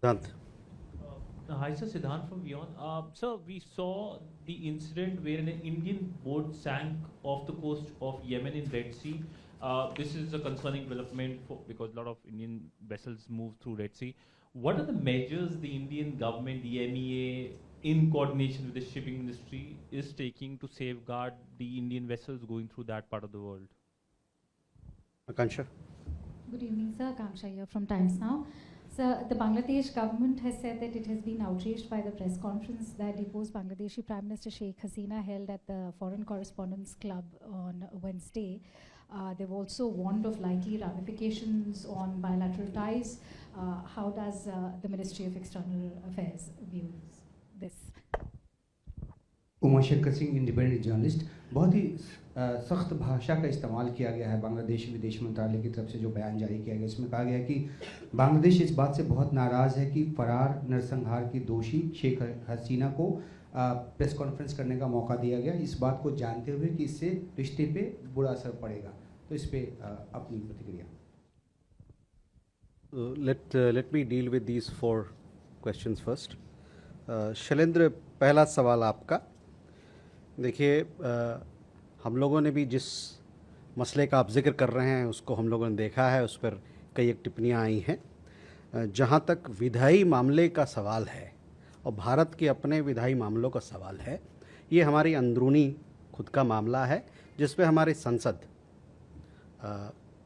Siddhant. Hi, sir. Siddhant from Beyond. Sir, we saw the incident where an Indian boat sank off the coast of Yemen in Red Sea. This is a concerning development because a lot of Indian vessels move through Red Sea. What are the measures the Indian government, the MEA, in coordination with the shipping industry, is taking to safeguard the Indian vessels going through that part of the world? Akansha. Good evening, sir. Akanksha here from Times Now. Sir, the Bangladesh government has said that it has been outraged by the press conference that deposed Bangladeshi Prime Minister Sheikh Hasina held at the Foreign Correspondents Club on Wednesday. They've also warned of likely ramifications on bilateral ties. How does the Ministry of External Affairs view this? Umashankar Singh independent journalist, बहुत ही सख्त भाषा का इस्तेमाल किया गया है बांग्लादेश विदेश मंत्रालय की तरफ से जो बयान जारी किया गया, इसमें कहा गया कि बांग्लादेश इस बात से बहुत नाराज़ है कि फरार नरसंहार की दोषी शेख हसीना को प्रेस कॉन्फ्रेंस करने का मौका दिया गया, इस बात को जानते हुए कि इससे रिश्ते पे बुरा असर पड़ेगा। तो इस पे अपनी प्रतिक्रिया। Let me deal with these 4 questions first. Shailendra, पहला सवाल आपका। देखिए, हम लोगों ने भी जिस मसले का आप जिक्र कर रहे हैं उसको हम लोगों ने देखा है, उस पर कई एक टिप्पणियाँ आई हैं। जहाँ तक विधायी मामले का सवाल है और भारत के अपने विधायी मामलों का सवाल है, ये हमारी अंदरूनी खुद का मामला है जिस पे हमारी संसद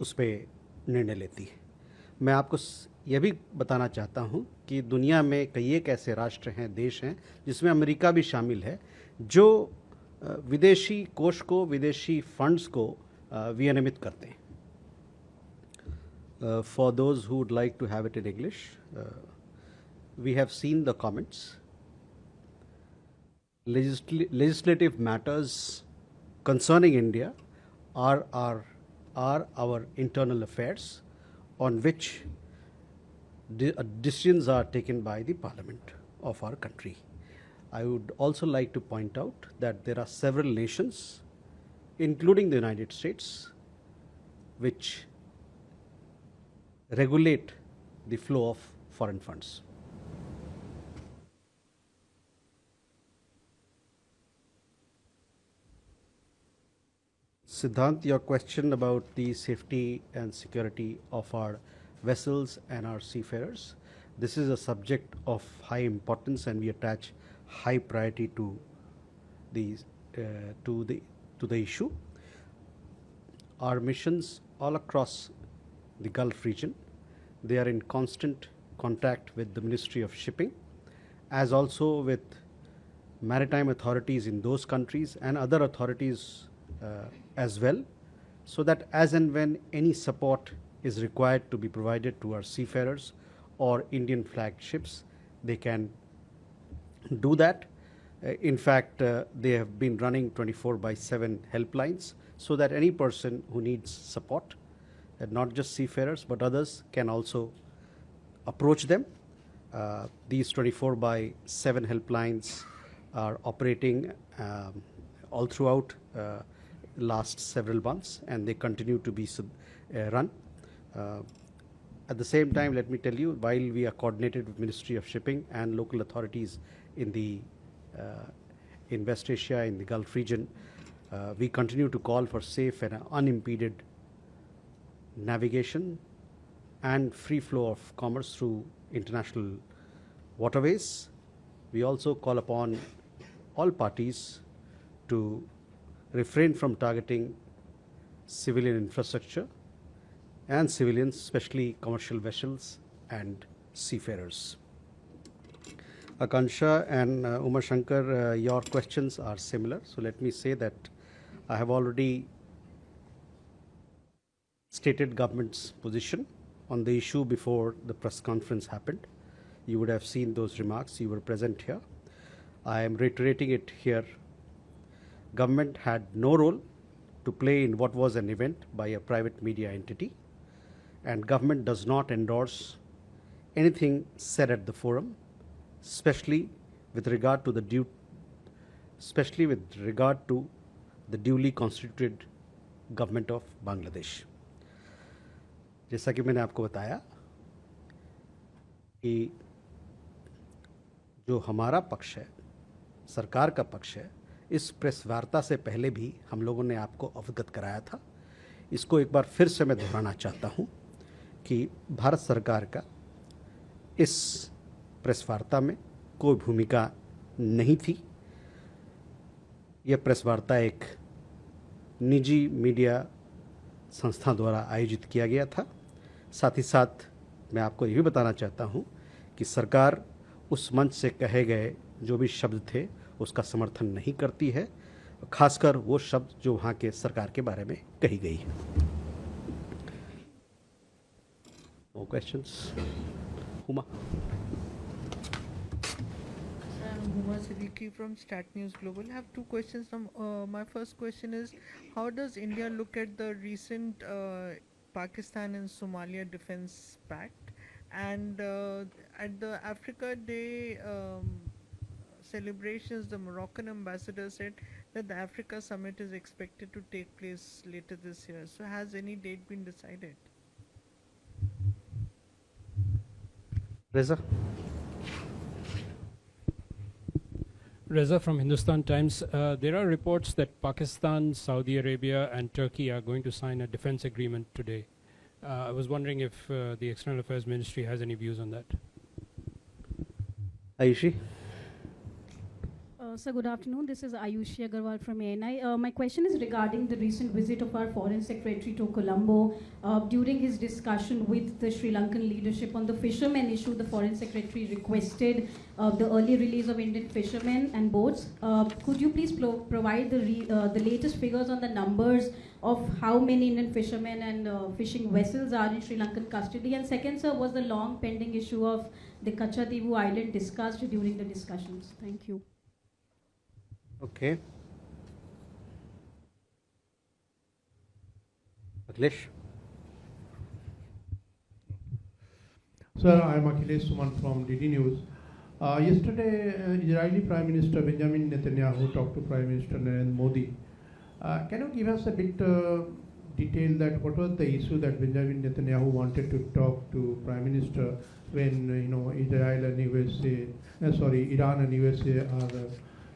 उस पर निर्णय लेती है। मैं आपको यह भी बताना चाहता हूँ कि दुनिया में कई एक ऐसे राष्ट्र हैं, देश हैं, जिसमें अमेरिका भी शामिल है, जो विदेशी कोष को, विदेशी फंड्स को विनियमित करते हैं। For those who would like to have it in English, we have seen the comments. Legislative matters concerning India are our internal affairs on which decisions are taken by the Parliament of our country. I would also like to point out that there are several nations, including the United States, which regulate the flow of foreign funds. Siddhant, your question about the safety and security of our vessels and our seafarers, this is a subject of high importance and we attach high priority to the issue. Our missions all across the Gulf region, they are in constant contact with the Ministry of Shipping, as also with maritime authorities in those countries and other authorities as well, so that as and when any support is required to be provided to our seafarers or Indian flagged ships, they can do that. In fact, they have been running 24/7 helplines so that any person who needs support, not just seafarers but others, can also approach them. These 24/7 helplines are operating all throughout last several months and they continue to be run. At the same time, let me tell you, while we are coordinated with Ministry of Shipping and local authorities in West Asia, in the Gulf region, we continue to call for safe and unimpeded navigation and free flow of commerce through international waterways. We also call upon all parties to refrain from targeting civilian infrastructure and civilians, especially commercial vessels and seafarers. Akansha and Umar Shankar, your questions are similar. So let me say that I have already stated government's position on the issue before the press conference happened. You would have seen those remarks. You were present here. I am reiterating it here. Government had no role to play in what was an event by a private media entity, and government does not endorse anything said at the forum, especially with regard to the duly constituted government of Bangladesh. जैसा कि मैंने आपको बताया कि जो हमारा पक्ष है, सरकार का पक्ष है, इस प्रेस वार्ता से पहले भी हम लोगों ने आपको अवगत कराया था। इसको एक बार फिर से मैं दोहराना चाहता हूँ कि भारत सरकार का इस प्रेस वार्ता में कोई भूमिका नहीं थी। यह प्रेस वार्ता एक निजी मीडिया संस्था द्वारा आयोजित किया गया था। साथ ही साथ मैं आपको ये भी बताना चाहता हूँ कि सरकार उस मंच से कहे गए जो भी शब्द थे उसका समर्थन नहीं करती है, खासकर वो शब्द जो वहाँ के सरकार के बारे में कही गई है। More questions? Huma? I'm Huma Siddiqui from Stat News Global. I have two questions. My first question is, how does India look at the recent Pakistan and Somalia Defence Pact? And at the Africa Day celebrations, the Moroccan ambassador said that the Africa Summit is expected to take place later this year. So has any date been decided? Reza? Reza from Hindustan Times. There are reports that Pakistan, Saudi Arabia and Turkey are going to sign a defense agreement today. I was wondering if the External Affairs Ministry has any views on that. Ayushi? Sir, good afternoon. This is Ayushi Agarwal from ANI. My question is regarding the recent visit of our Foreign Secretary to Colombo. During his discussion with the Sri Lankan leadership on the fishermen issue, the Foreign Secretary requested the early release of Indian fishermen and boats. Could you please provide the latest figures on the numbers of how many Indian fishermen and fishing vessels are in Sri Lankan custody? And second, sir, was the long pending issue of the Kachadivu Island discussed during the discussions? Thank you. Okay. Akhilesh? Sir, I am Akhilesh Suman from DD News. Yesterday, Israeli Prime Minister Benjamin Netanyahu talked to Prime Minister Narendra Modi. Can you give us a bit detail that what was the issue that Benjamin Netanyahu wanted to talk to Prime Minister when Israel and USA, Iran and USA are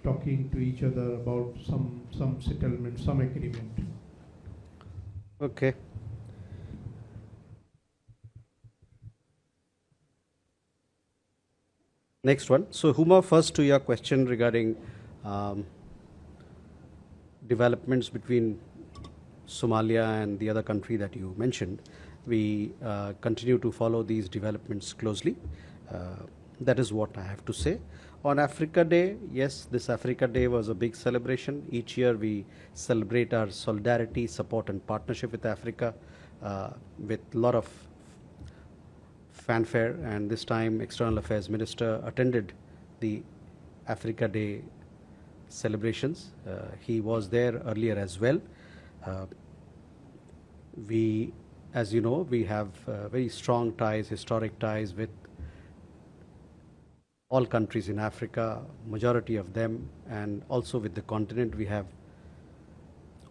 talking to each other about some settlement, some agreement? Okay. Next one. So Huma, first to your question regarding developments between Somalia and the other country that you mentioned. We continue to follow these developments closely. That is what I have to say. On Africa Day, yes, this Africa Day was a big celebration. Each year we celebrate our solidarity, support and partnership with Africa with a lot of fanfare, and this time External Affairs Minister attended the Africa Day celebrations. He was there earlier as well. We, as you know, we have very strong ties, historic ties with all countries in Africa, majority of them, and also with the continent. We have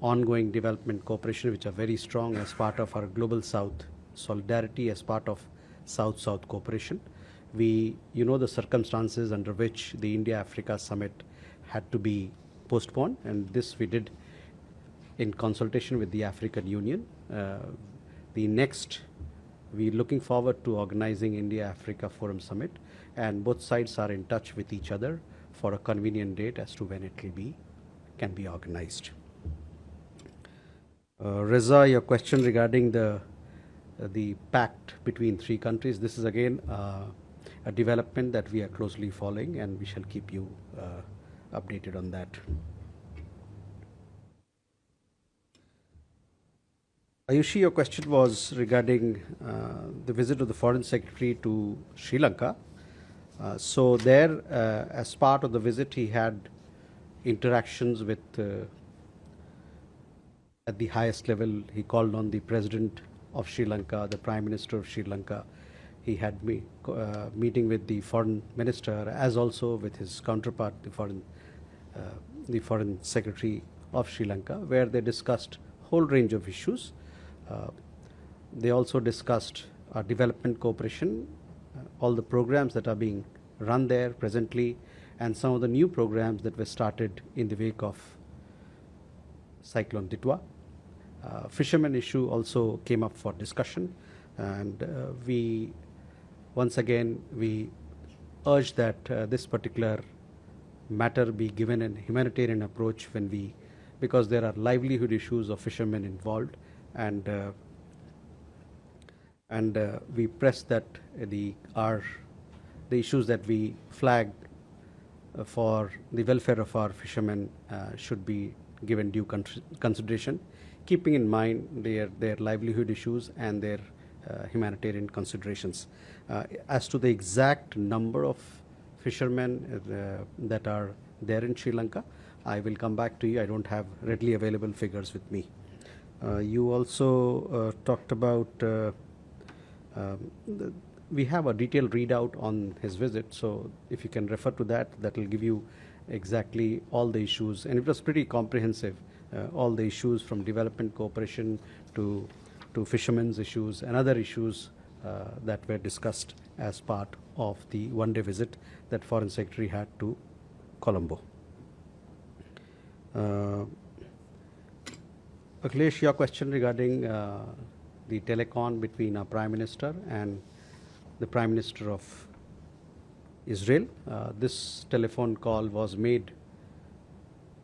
ongoing development cooperation which are very strong as part of our Global South solidarity, as part of South-South cooperation. We, the circumstances under which the India-Africa Summit had to be postponed, and this we did in consultation with the African Union. We're looking forward to organizing India-Africa Forum Summit, and both sides are in touch with each other for a convenient date as to when it can be organized. Reza, your question regarding the pact between three countries, this is again a development that we are closely following, and we shall keep you updated on that. Ayushi, your question was regarding the visit of the Foreign Secretary to Sri Lanka. So there, as part of the visit, he had interactions with, at the highest level, he called on the President of Sri Lanka, the Prime Minister of Sri Lanka. He had meeting with the Foreign Minister, as also with his counterpart, the Foreign Secretary of Sri Lanka, where they discussed a whole range of issues. They also discussed development cooperation, all the programs that are being run there presently, and some of the new programs that were started in the wake of Cyclone Ditwa. Fishermen issue also came up for discussion, and we once again urge that this particular matter be given a humanitarian approach because there are livelihood issues of fishermen involved, and we press that the issues that we flagged for the welfare of our fishermen should be given due consideration, keeping in mind their livelihood issues and their humanitarian considerations. As to the exact number of fishermen that are there in Sri Lanka, I will come back to you. I don't have readily available figures with me. You also talked about we have a detailed readout on his visit, so if you can refer to that, that will give you exactly all the issues, and it was pretty comprehensive, all the issues from development cooperation to fishermen's issues and other issues that were discussed as part of the one-day visit that Foreign Secretary had to Colombo. Akhilesh, your question regarding the telecon between our Prime Minister and the Prime Minister of Israel. This telephone call was made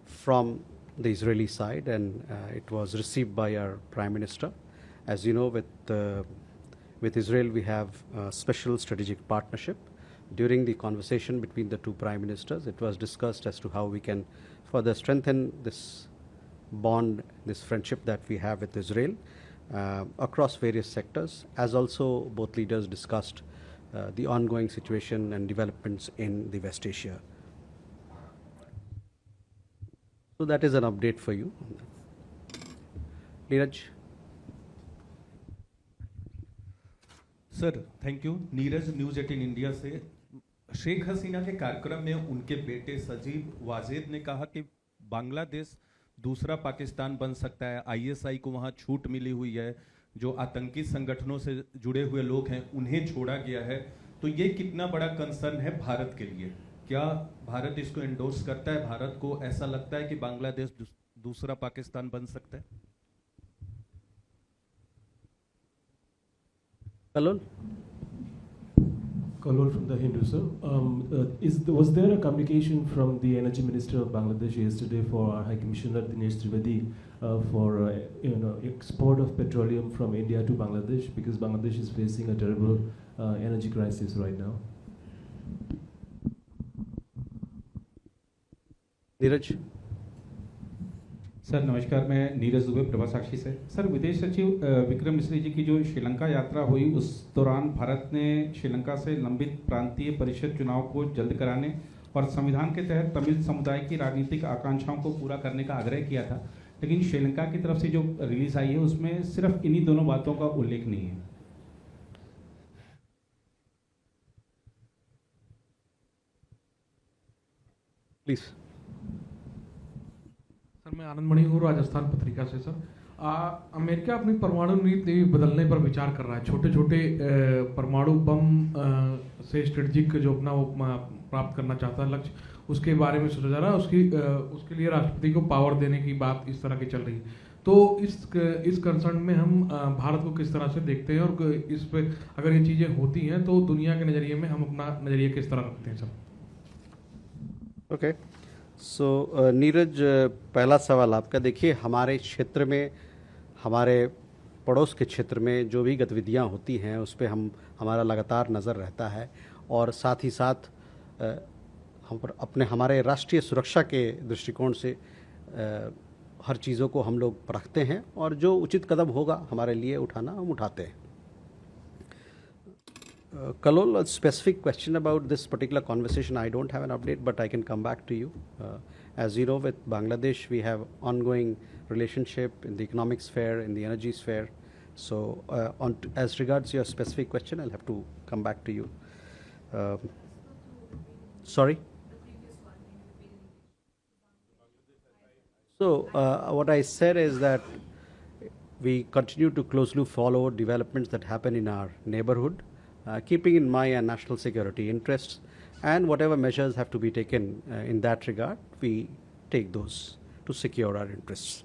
from the Israeli side, and it was received by our Prime Minister. As you know, with Israel we have a special strategic partnership. During the conversation between the two Prime Ministers, it was discussed as to how we can further strengthen this bond, this friendship that we have with Israel across various sectors, as also both leaders discussed the ongoing situation and developments in the West Asia. So that is an update for you. Neeraj. Sir thank you. Neeraj, news 18 India से. शेख हसीना के कार्यक्रम में उनके बेटे सजीब वाजिद ने कहा कि बांग्लादेश दूसरा पाकिस्तान बन सकता है, आईएसआई को वहाँ छूट मिली हुई है, जो आतंकी संगठनों से जुड़े हुए लोग हैं उन्हें छोड़ा गया है, तो ये कितना बड़ा कंसर्न है भारत के लिए? क्या भारत इसको एंडोर्स करता है? भारत को ऐसा लगता है कि बांग्लादेश दूसरा पाकिस्तान बन सकता है? Kalol? Kalol from the Hindu, sir. Was there a communication from the Energy Minister of Bangladesh yesterday for our High Commissioner Dinesh Trivedi for export of petroleum from India to Bangladesh, because Bangladesh is facing a terrible energy crisis right now? Neeraj? Sir नमस्कार, मैं नीरज दुबे प्रभा साक्षी से. Sir विदेश सचिव विक्रम मिश्री जी की जो श्रीलंका यात्रा हुई, उस दौरान भारत ने श्रीलंका से लंबित प्रांतीय परिषद चुनाव को जल्द कराने और संविधान के तहत तमिल समुदाय की राजनीतिक आकांक्षाओं को पूरा करने का आग्रह किया था, लेकिन श्रीलंका की तरफ से जो रिलीज आई है उसमें सिर्फ इन्हीं दोनों बातों का उल्लेख नहीं है. प्लीज. सर मैं आनंद मणि हूँ, राजस्थान पत्रिका से. सर अमेरिका अपनी परमाणु नीति बदलने पर विचार कर रहा है. छोटे छोटे परमाणु बम से स्ट्रेटजिक जो अपना वो प्राप्त करना चाहता है लक्ष्य, उसके बारे में सोचा जा रहा है. उसके लिए राष्ट्रपति को पावर देने की बात इस तरह की चल रही है. तो इस कंसर्न में हम भारत को किस तरह से देखते हैं, और इस पे अगर ये चीज़ें होती हैं तो दुनिया के नज़रिए में हम अपना नज़रिया किस तरह रखते हैं? Sir okay. सो नीरज, पहला सवाल आपका. देखिए, हमारे क्षेत्र में, हमारे पड़ोस के क्षेत्र में जो भी गतिविधियां होती हैं उस पर हमारा लगातार नज़र रहता है, और साथ ही साथ हमारे राष्ट्रीय सुरक्षा के दृष्टिकोण से हर चीज़ों को हम लोग परखते हैं, और जो उचित कदम होगा हमारे लिए उठाना, हम उठाते हैं. Kalol, a specific question about this particular conversation, I don't have an update, but I can come back to you. As you know, with Bangladesh, we have ongoing relationship in the economic sphere, in the energy sphere. So, as regards your specific question, I'll have to come back to you. Sorry? So, what I said is that we continue to closely follow developments that happen in our neighborhood, keeping in mind our national security interests, and whatever measures have to be taken in that regard, we take those to secure our interests.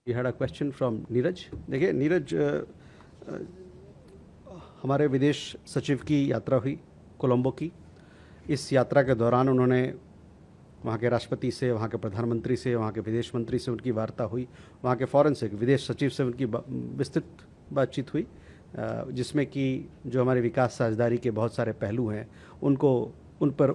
We had a question from Neeraj. देखिए नीरज, हमारे विदेश सचिव की यात्रा हुई कोलंबो की. इस यात्रा के दौरान उन्होंने वहाँ के राष्ट्रपति से, वहाँ के प्रधानमंत्री से, वहाँ के विदेश मंत्री से उनकी वार्ता हुई, वहाँ के फॉरेन से विदेश सचिव से उनकी विस्तृत बातचीत हुई, जिसमें कि जो हमारे विकास साझेदारी के बहुत सारे पहलू हैं उन पर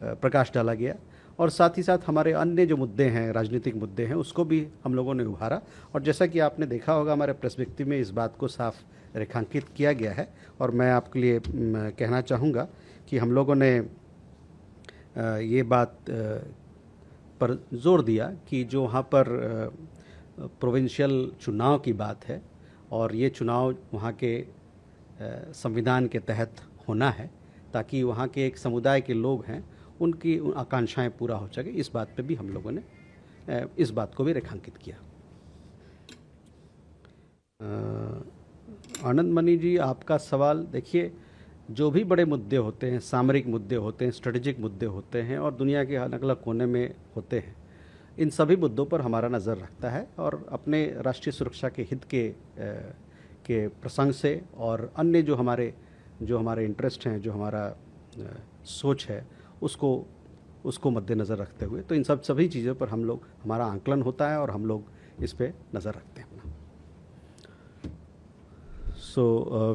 प्रकाश डाला गया. और साथ ही साथ हमारे अन्य जो मुद्दे हैं, राजनीतिक मुद्दे हैं, उसको भी हम लोगों ने उभारा. और जैसा कि आपने देखा होगा हमारे प्रेस विज्ञप्ति में इस बात को साफ रेखांकित किया गया है. और मैं आपके लिए कहना चाहूँगा कि हम लोगों ने ये बात पर जोर दिया कि जो वहाँ पर प्रोविंशियल चुनाव की बात है और ये चुनाव वहाँ के संविधान के तहत होना है, ताकि वहाँ के एक समुदाय के लोग हैं उनकी आकांक्षाएं पूरा हो सके. इस बात पे भी हम लोगों ने इस बात को भी रेखांकित किया. आनंद मणि जी, आपका सवाल, देखिए जो भी बड़े मुद्दे होते हैं, सामरिक मुद्दे होते हैं, स्ट्रेटेजिक मुद्दे होते हैं और दुनिया के अलग अलग कोने में होते हैं, इन सभी मुद्दों पर हमारा नज़र रखता है. और अपने राष्ट्रीय सुरक्षा के हित के प्रसंग से और अन्य जो हमारे इंटरेस्ट हैं, जो हमारा सोच है, उसको मद्देनज़र रखते हुए तो इन सभी चीज़ों पर हमारा आंकलन होता है और हम लोग इस पे नज़र रखते हैं. So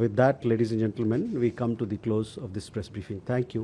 with that, ladies and gentlemen, we come to the close of this press briefing. Thank you.